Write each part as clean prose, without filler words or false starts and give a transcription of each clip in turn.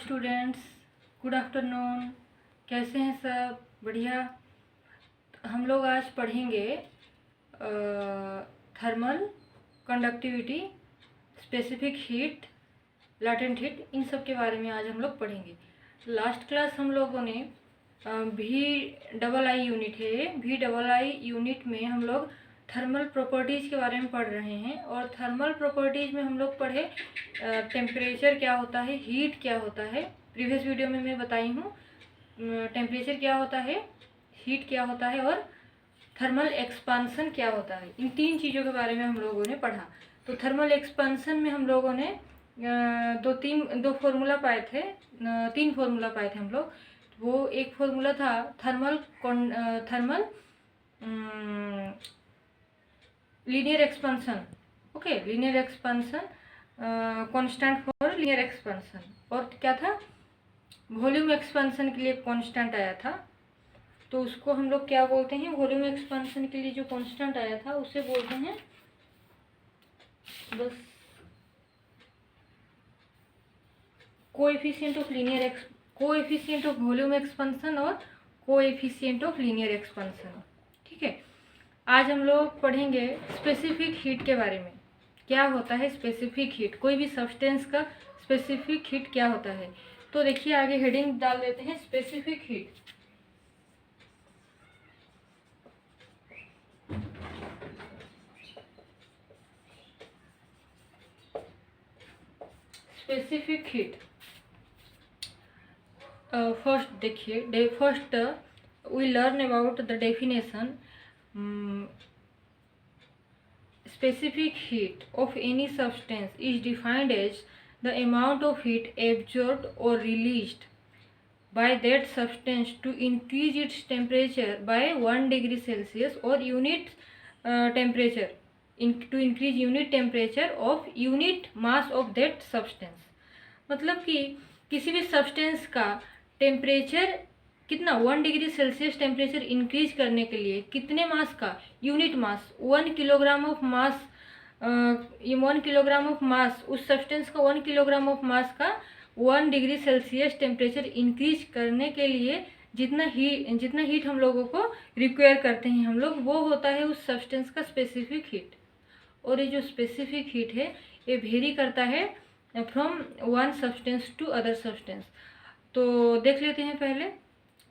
Students, good afternoon. कैसे हैं सब? बढ़िया। हम लोग आज पढ़ेंगे thermal conductivity, specific heat, latent heat, इन सब के बारे में आज हम लोग पढ़ेंगे। लास्ट क्लास हम लोगों ने VII यूनिट है, VII यूनिट में हम लोग थर्मल प्रॉपर्टीज़ के बारे में पढ़ रहे हैं। और थर्मल प्रॉपर्टीज़ में हम लोग पढ़े टेम्परेचर क्या होता है, हीट क्या होता है। प्रीवियस वीडियो में मैं बताई हूँ टेम्परेचर क्या होता है, हीट क्या होता है और थर्मल एक्सपांसन क्या होता है। इन तीन चीज़ों के बारे में हम लोगों ने पढ़ा। तो थर्मल एक्सपांसन में हम लोगों ने दो फार्मूला पाए थे, तीन फार्मूला पाए थे हम लोग। वो एक फार्मूला था thermal linear expansion, okay, linear expansion, constant for linear expansion. और क्या था, वॉल्यूम एक्सपांसन के लिए कांस्टेंट आया था, तो उसको हम लोग क्या बोलते हैं, वॉल्यूम एक्सपांसन के लिए जो कांस्टेंट आया था उसे बोलते हैं बस कोएफिशिएंट ऑफ वॉल्यूम एक्सपांसन और कोएफिशिएंट ऑफ लीनियर एक्सपांसन। ठीक है, आज हम लोग पढ़ेंगे स्पेसिफिक हीट के बारे में। क्या होता है स्पेसिफिक हीट, कोई भी सब्सटेंस का स्पेसिफिक हीट क्या होता है। तो देखिए आगे हेडिंग डाल देते हैं specific heat. Specific heat, first देखिए, first we learn about the definition. Specific heat of any substance is defined as the amount of heat absorbed or released by that substance to increase its temperature by 1 degree Celsius or unit temperature, to increase unit temperature of unit mass of that substance। मतलब कि किसी भी substance का temperature कितना, 1 degree Celsius temperature increase करने के लिए कितने मास का, unit mass, 1 kilogram of mass, 1 kilogram of mass, उस सब्सटेंस का 1 किलोग्राम ऑफ मास का 1 डिग्री सेल्सियस टेम्परेचर इंक्रीज करने के लिए जितना हीट हम लोगों को रिक्वायर करते हैं हम लोग, वो होता है उस सब्सटेंस का स्पेसिफिक हीट। और ये जो स्पेसिफिक हीट है ये वेरी करता है from one substance to other substance. तो देख लेते हैं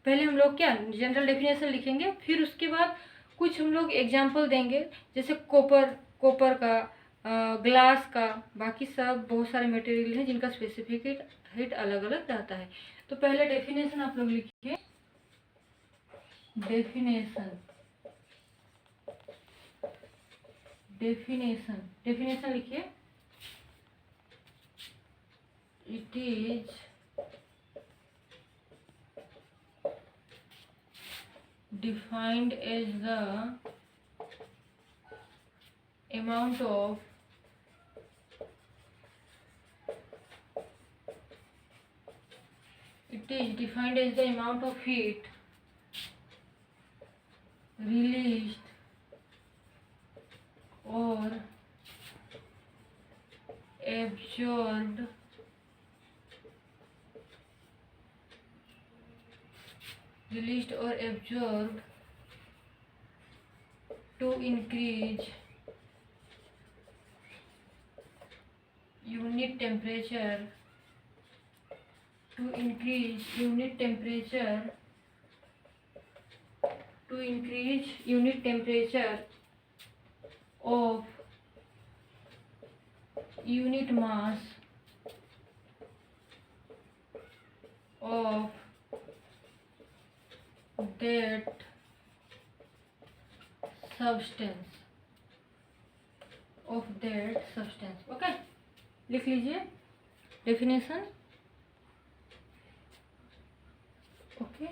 पहले हम लोग क्या जनरल डेफिनेशन लिखेंगे, फिर उसके बाद कुछ हम लोग एग्जाम्पल देंगे, जैसे कॉपर का, ग्लास का, बाकी सब बहुत सारे मटेरियल हैं जिनका स्पेसिफिक हीट अलग अलग रहता है। तो पहले डेफिनेशन आप लोग लिखिए, डेफिनेशन लिखिए। It is defined as the amount of heat released or absorbed to increase unit temperature of unit mass of that substance, okay. लिख लीजिए definition, okay.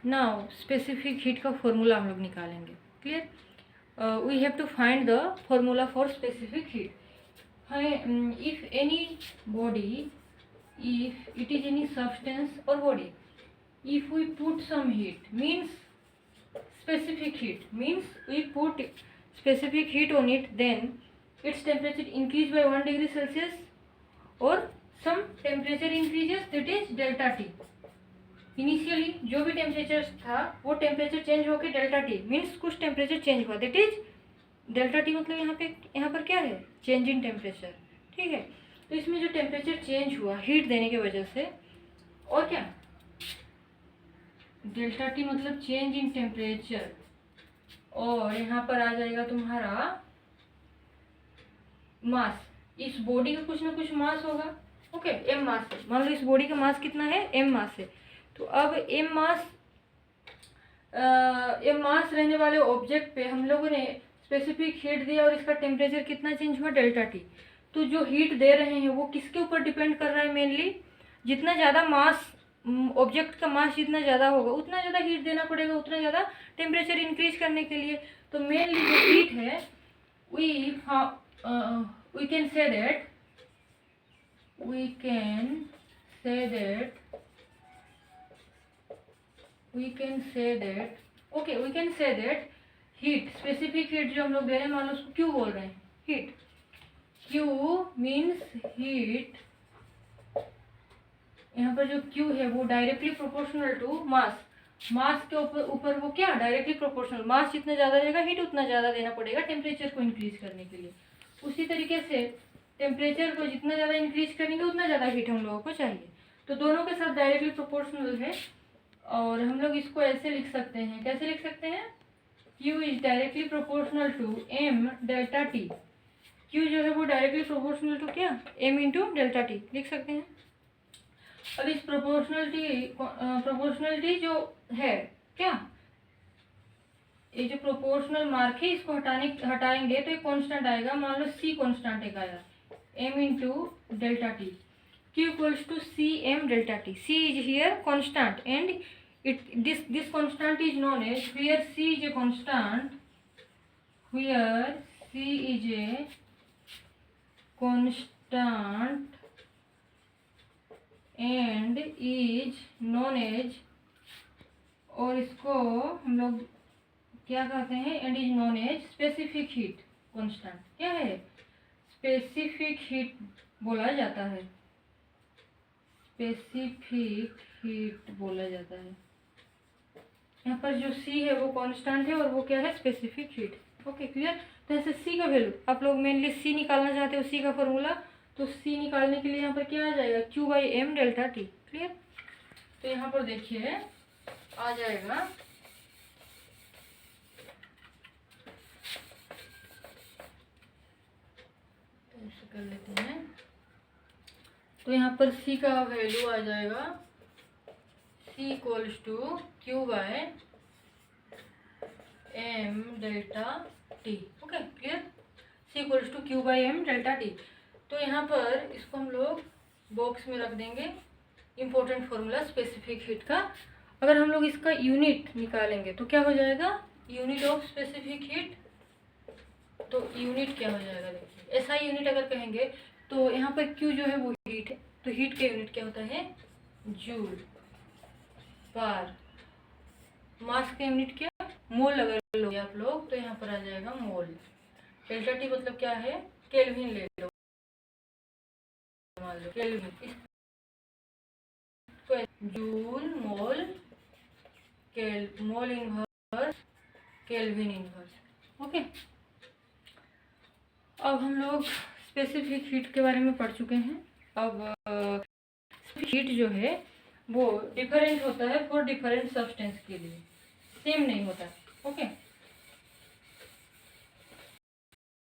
Now specific heat का फॉर्मूला हम लोग निकालेंगे. Clear? We have to find the formula for specific heat. If any body, if it is any substance or body, if we put some heat, means specific heat, means we put specific heat on it, then its temperature increase by 1 degree Celsius or some temperature increases, that is delta T. Initially जो भी temperature था वो temperature change होकर delta T, means कुछ temperature change हुआ, that is delta T. मतलब यहाँ पर क्या है? Change in temperature. ठीक है, तो इसमें जो टेम्परेचर चेंज हुआ हीट देने की वजह से, और क्या, डेल्टा टी मतलब चेंज इन टेम्परेचर, और यहाँ पर आ जाएगा तुम्हारा मास. इस बॉडी का कुछ ना कुछ मास होगा. ओके, एम मास है. मान लो इस बॉडी का मास कितना है? एम मास है. तो अब एम मास रहने वाले ऑब्जेक्ट पे हम लोगों ने स्पेसिफिक हीट दिया और इसका टेम्परेचर कितना चेंज हुआ? Delta T. तो जो हीट दे रहे हैं वो किसके ऊपर डिपेंड कर रहा है? मेनली जितना ज़्यादा मास, ऑब्जेक्ट का मास जितना ज़्यादा होगा उतना ज़्यादा हीट देना पड़ेगा, उतना ज़्यादा टेम्परेचर इंक्रीज करने के लिए. तो मेनली जो हीट है we can say that heat, specific heat जो हम लोग दे रहे हैं, मान लो उसको क्यू बोल रहे हैं. Heat, Q means heat. यहाँ पर जो क्यू है वो डायरेक्टली प्रोपोर्शनल टू मास. मास के ऊपर वो क्या? Directly proportional. मास जितना ज़्यादा रहेगा हीट उतना ज़्यादा देना पड़ेगा टेम्परेचर को इंक्रीज करने के लिए. उसी तरीके से टेम्परेचर को जितना ज़्यादा इंक्रीज करेंगे उतना ज़्यादा हीट हम लोगों को चाहिए. तो दोनों के साथ डायरेक्टली प्रोपोर्शनल है, और हम लोग इसको ऐसे लिख सकते हैं. कैसे लिख सकते हैं? Q is directly proportional to m delta T. Q जो है वो डायरेक्टली प्रोपोर्शनल टू क्या? m इंटू डेल्टा टी लिख सकते हैं. अब इस प्रोपोर्शनलिटी जो है क्या, ये जो प्रोपोर्शनल मार्क है इसको हटाएंगे तो एक कांस्टेंट आएगा. मान लो c कांस्टेंट एक आया, m into delta T. Q equals to C M delta T. c is here constant and this constant is known as, where c is a constant, and is known as, और इसको हम लोग क्या कहते हैं? And is known as specific heat constant. क्या है? Specific heat बोला जाता है. स्पेसिफिक हीट बोला जाता है. यहाँ पर जो c है वो कांस्टेंट है और वो क्या है? Specific heat. Okay, clear? तो ऐसे c का वैल्यू आप लोग मेनली c निकालना चाहते हो, c का फॉर्मूला, तो c निकालने के लिए यहाँ पर क्या आ जाएगा? q by M delta T. Clear? तो यहाँ पर देखिए आ जाएगा ऐसे कर लेते हैं. तो यहाँ पर c का वैल्यू आ जाएगा c equals to q by M delta T. Okay, clear? c equals to q by M delta T. तो यहाँ पर इसको हम लोग बॉक्स में रख देंगे. इम्पोर्टेंट फॉर्मूला स्पेसिफिक हीट का. अगर हम लोग इसका यूनिट निकालेंगे तो क्या हो जाएगा? Unit of specific heat. तो यूनिट क्या हो जाएगा? देखिए, ऐसा यूनिट अगर कहेंगे तो यहाँ पर Q जो है वो हीट है, तो हीट का यूनिट क्या होता है? जूल पर. मास का यूनिट क्या? मोल. अगर लोगे आप लोग तो यहाँ पर आ जाएगा मोल. डेल्टा टी मतलब क्या है? केल्विन ले लो, मान लो kelvin. Joule mole mole inverse kelvin inverse. Okay, अब हम लोग स्पेसिफिक हीट के बारे में पढ़ चुके हैं. अब हीट जो है वो डिफरेंट होता है फॉर डिफरेंट सब्सटेंस के लिए, सेम नहीं होता. ओके,